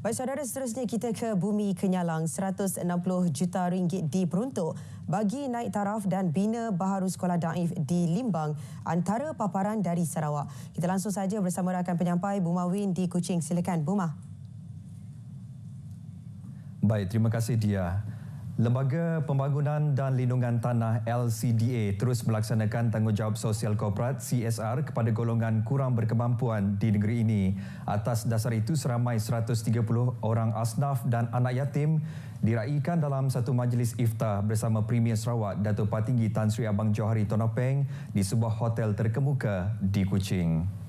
Baik saudara, seterusnya kita ke Bumi Kenyalang. 160 juta ringgit diperuntuk bagi naik taraf dan bina baharu sekolah daif di Limbang, antara paparan dari Sarawak. Kita langsung saja bersama rakan penyampai Buma Win di Kuching. Silakan Buma. Baik, terima kasih Dia. Lembaga Pembangunan dan Lindungan Tanah LCDA terus melaksanakan tanggungjawab sosial korporat CSR kepada golongan kurang berkemampuan di negeri ini. Atas dasar itu, seramai 130 orang asnaf dan anak yatim diraikan dalam satu majlis iftar bersama Premier Sarawak Datuk Patinggi Tan Sri Abang Johari Tonopeng di sebuah hotel terkemuka di Kuching.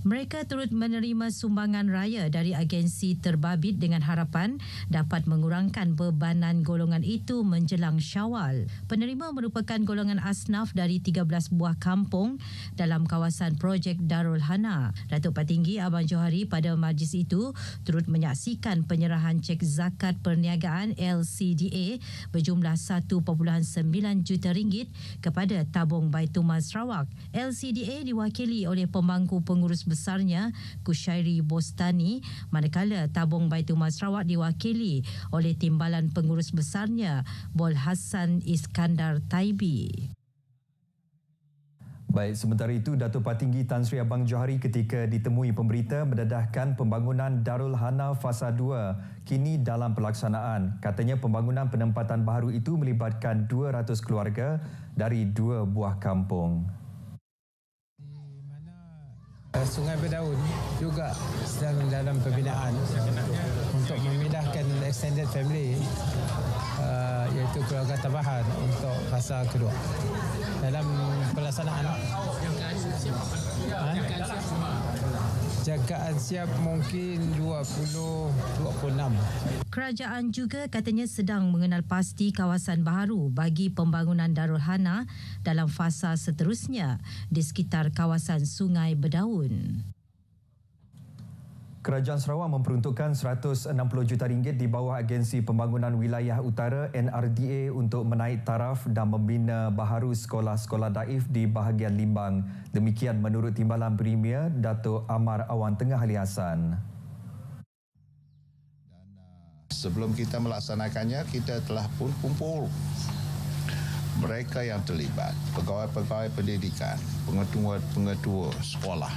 Mereka turut menerima sumbangan raya dari agensi terbabit dengan harapan dapat mengurangkan bebanan golongan itu menjelang Syawal. Penerima merupakan golongan asnaf dari 13 buah kampung dalam kawasan projek Darul Hana. Datuk Patinggi Abang Johari pada majlis itu turut menyaksikan penyerahan cek zakat perniagaan LCDA berjumlah 1.9 juta ringgit kepada tabung Baitumal Sarawak. LCDA diwakili oleh pemangku pengurus besarnya Kushairi Bostani, manakala tabung Baitumal Sarawak diwakili oleh timbalan pengurus besarnya Bol Hassan Iskandar Taibi. Baik, sementara itu Datuk Patinggi Tan Sri Abang Johari ketika ditemui pemberita mendedahkan pembangunan Darul Hana Fasa 2 kini dalam pelaksanaan. Katanya pembangunan penempatan baharu itu melibatkan 200 keluarga dari 2 buah kampung. Sungai Berdaun juga sedang dalam pembinaan untuk memindahkan extended family iaitu keluarga tambahan untuk fasa kedua. Dalam pelaksanaan jagaan siap mungkin 20-26. Kerajaan juga katanya sedang mengenal pasti kawasan baharu bagi pembangunan Darul Hana dalam fasa seterusnya di sekitar kawasan Sungai Berdaun. Kerajaan Sarawak memperuntukkan 160 juta ringgit di bawah Agensi Pembangunan Wilayah Utara NRDA untuk menaik taraf dan membina baharu sekolah-sekolah daif di bahagian Limbang. Demikian menurut Timbalan Premier Datuk Amar Awan Tengah Ali Hassan. Sebelum kita melaksanakannya, kita telah pun kumpul mereka yang terlibat, pegawai-pegawai pendidikan, pengetua sekolah,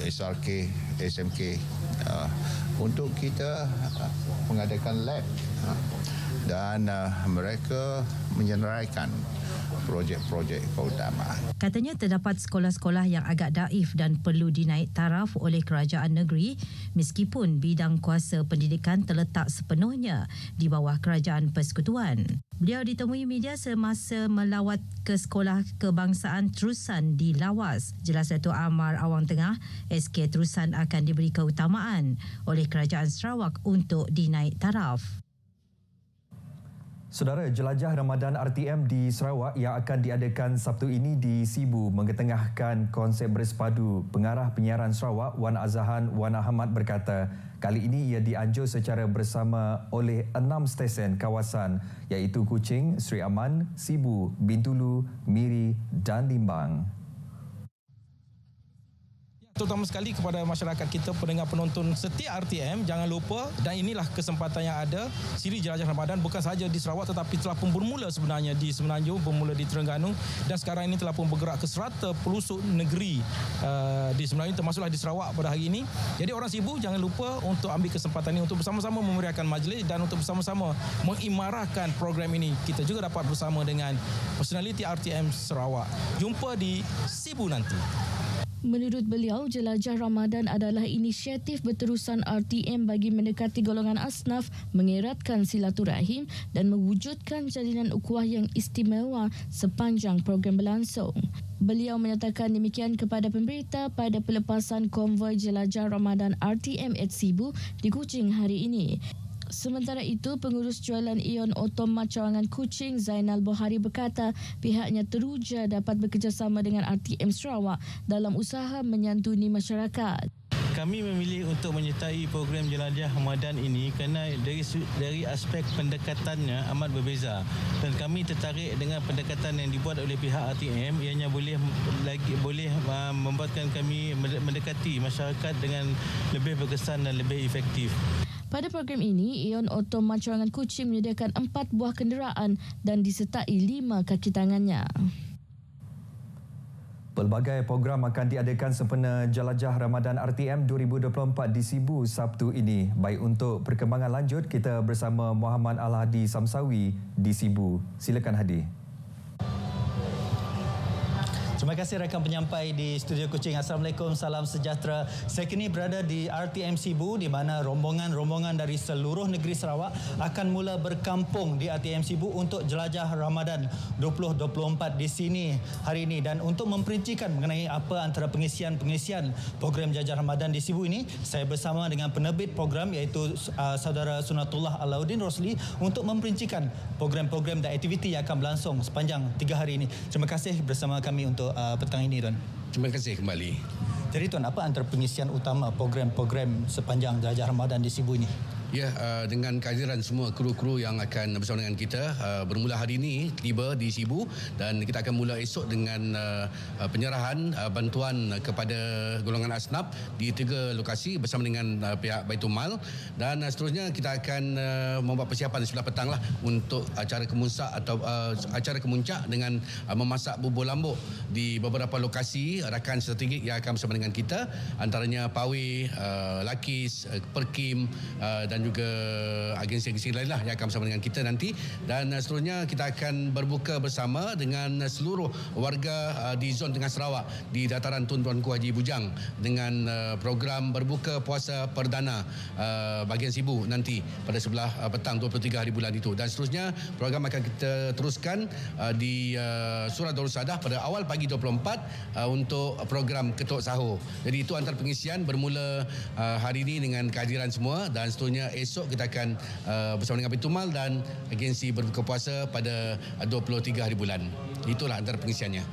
SRK, SMK, untuk kita mengadakan lab dan mereka menyenaraikan projek-projek keutamaan. Katanya terdapat sekolah-sekolah yang agak daif dan perlu dinaik taraf oleh kerajaan negeri meskipun bidang kuasa pendidikan terletak sepenuhnya di bawah kerajaan persekutuan. Beliau ditemui media semasa melawat ke sekolah kebangsaan Terusan di Lawas. Jelas Datuk Amar Awang Tengah, SK Terusan akan diberi keutamaan oleh kerajaan Sarawak untuk dinaik taraf. Saudara, jelajah Ramadan RTM di Sarawak yang akan diadakan Sabtu ini di Sibu mengetengahkan konsep bersepadu. Pengarah penyiaran Sarawak Wan Azahan Wan Ahmad berkata, kali ini ia dianjur secara bersama oleh 6 stesen kawasan iaitu Kuching, Sri Aman, Sibu, Bintulu, Miri dan Limbang. Terutama sekali kepada masyarakat kita, pendengar penonton setia RTM, jangan lupa, dan inilah kesempatan yang ada, siri Jelajah Ramadan bukan sahaja di Sarawak tetapi telah pun bermula sebenarnya di Semenanjung, bermula di Terengganu dan sekarang ini telah pun bergerak ke serata pelosok negeri di Semenanjung, termasuklah di Sarawak pada hari ini. Jadi orang Sibu jangan lupa untuk ambil kesempatan ini untuk bersama-sama memeriahkan majlis dan untuk bersama-sama mengimarahkan program ini. Kita juga dapat bersama dengan personaliti RTM Sarawak. Jumpa di Sibu nanti. Menurut beliau, Jelajah Ramadan adalah inisiatif berterusan RTM bagi mendekati golongan asnaf, mengeratkan silaturahim dan mewujudkan jalinan ukhuwah yang istimewa sepanjang program berlangsung. Beliau menyatakan demikian kepada pemberita pada pelepasan konvoi Jelajah Ramadan RTM at Sibu di Kuching hari ini. Sementara itu, pengurus jualan Ion Otomat Cawangan Kuching Zainal Bohari berkata pihaknya teruja dapat bekerjasama dengan RTM Sarawak dalam usaha menyantuni masyarakat. Kami memilih untuk menyertai program Jelajah Ramadan ini kerana dari aspek pendekatannya amat berbeza, dan kami tertarik dengan pendekatan yang dibuat oleh pihak RTM. Ianya boleh membuatkan kami mendekati masyarakat dengan lebih berkesan dan lebih efektif. Pada program ini, Ion Auto Macurangan Kuching menyediakan 4 buah kenderaan dan disertai 5 kaki tangannya. Pelbagai program akan diadakan sempena Jelajah Ramadan RTM 2024 di Sibu Sabtu ini. Baik, untuk perkembangan lanjut, kita bersama Muhammad Al-Hadi Samsawi di Sibu. Silakan Hadi. Terima kasih rakan penyampai di Studio Kuching. Assalamualaikum, salam sejahtera. Saya kini berada di RTM Sibu di mana rombongan-rombongan dari seluruh negeri Sarawak akan mula berkampung di RTM Sibu untuk Jelajah Ramadan 2024 di sini hari ini. Dan untuk memperincikan mengenai apa antara pengisian program Jelajah Ramadan di Sibu ini, saya bersama dengan penerbit program iaitu Saudara Sunatullah Alauddin Rosli untuk memperincikan program-program dan aktiviti yang akan berlangsung sepanjang 3 hari ini. Terima kasih bersama kami untuk petang ini, Tuan. Terima kasih kembali. Jadi, Tuan, apa antara pengisian utama program-program sepanjang Jelajah Ramadan di Sibu ini? Ya, dengan kehadiran semua kru-kru yang akan bersama dengan kita, bermula hari ini tiba di Sibu, dan kita akan mula esok dengan penyerahan bantuan kepada golongan asnaf di 3 lokasi bersama dengan pihak Baitul Mal, dan seterusnya kita akan membuat persiapan sebelah petang lah untuk acara kemuncak atau acara kemuncak dengan memasak bubur lambuk di beberapa lokasi rakan strategik yang akan bersama dengan kita, antaranya Pawe, Lakis, Perkim dan juga agensi-agensi lain lah yang akan bersama dengan kita nanti. Dan seterusnya kita akan berbuka bersama dengan seluruh warga di zon Tengah Sarawak di dataran Tun Tuanku Haji Bujang dengan program berbuka puasa perdana bahagian Sibu nanti pada sebelah petang 23 hari bulan itu. Dan seterusnya program akan kita teruskan di Surah Darul Sadah pada awal pagi 24 untuk program Ketuk Sahur. Jadi itu antara pengisian bermula hari ini dengan kehadiran semua, dan seterusnya esok kita akan bersama dengan Baitul Mal dan agensi berbuka puasa pada 23 hari bulan. Itulah antara pengisiannya.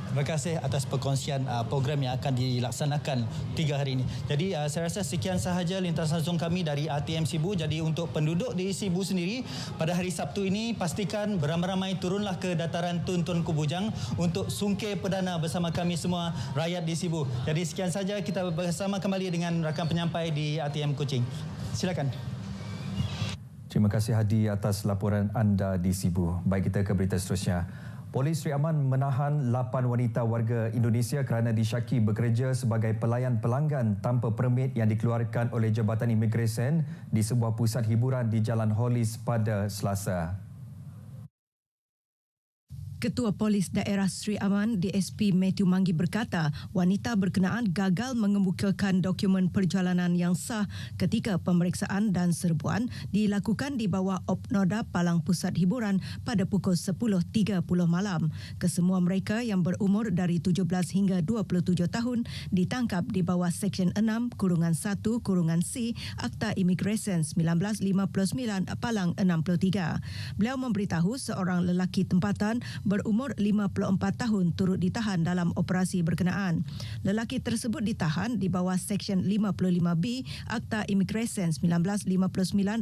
Terima kasih atas perkongsian program yang akan dilaksanakan 3 hari ini. Jadi saya rasa sekian sahaja lintas langsung kami dari RTM Sibu. Jadi untuk penduduk di Sibu sendiri, pada hari Sabtu ini pastikan beramai-ramai turunlah ke dataran Tun Tuanku Bujang untuk sungkir perdana bersama kami semua rakyat di Sibu. Jadi sekian saja, kita bersama kembali dengan rakan penyampai di RTM Kuching. Silakan. Terima kasih Hadi atas laporan anda di Sibu. Baik, kita ke berita seterusnya. Polis Sri Aman menahan 8 wanita warga Indonesia kerana disyaki bekerja sebagai pelayan pelanggan tanpa permit yang dikeluarkan oleh Jabatan Imigresen di sebuah pusat hiburan di Jalan Hollis pada Selasa. Ketua Polis Daerah Sri Aman DSP Matthew Manggi berkata wanita berkenaan gagal mengemukakan dokumen perjalanan yang sah ketika pemeriksaan dan serbuan dilakukan di bawah Opnoda Palang Pusat Hiburan pada pukul 10.30 malam. Kesemua mereka yang berumur dari 17 hingga 27 tahun ditangkap di bawah Seksyen 6-1-C Akta Imigresen 1959 Palang 63. Beliau memberitahu seorang lelaki tempatan berumur 54 tahun turut ditahan dalam operasi berkenaan. Lelaki tersebut ditahan di bawah Seksyen 55B Akta Imigresen 1959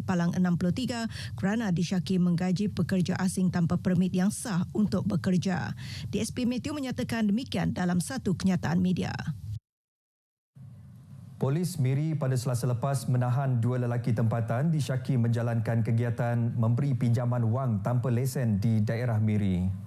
Palang 63 kerana disyaki menggaji pekerja asing tanpa permit yang sah untuk bekerja. DSP Matthew menyatakan demikian dalam satu kenyataan media. Polis Miri pada Selasa lepas menahan 2 lelaki tempatan disyaki menjalankan kegiatan memberi pinjaman wang tanpa lesen di daerah Miri.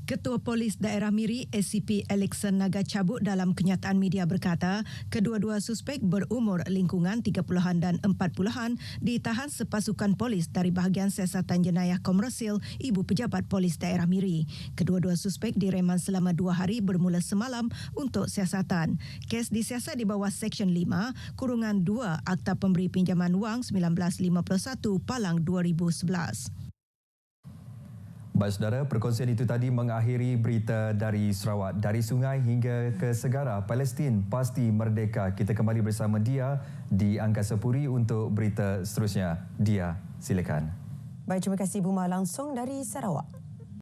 Ketua Polis Daerah Miri SCP Alexan Naga Cabut dalam kenyataan media berkata kedua-dua suspek berumur lingkungan 30-an dan 40-an ditahan sepasukan polis dari bahagian siasatan jenayah komersil Ibu Pejabat Polis Daerah Miri. Kedua-dua suspek direman selama 2 hari bermula semalam untuk siasatan. Kes disiasat di bawah Seksyen 5-2 Akta Pemberi Pinjaman Wang 1951 Palang 2011. Baik saudara, perkongsian itu tadi mengakhiri berita dari Sarawak. Dari sungai hingga ke segara, Palestin pasti merdeka. Kita kembali bersama Dia di Angkasa Puri untuk berita seterusnya. Dia, silakan. Baik, terima kasih Buma langsung dari Sarawak.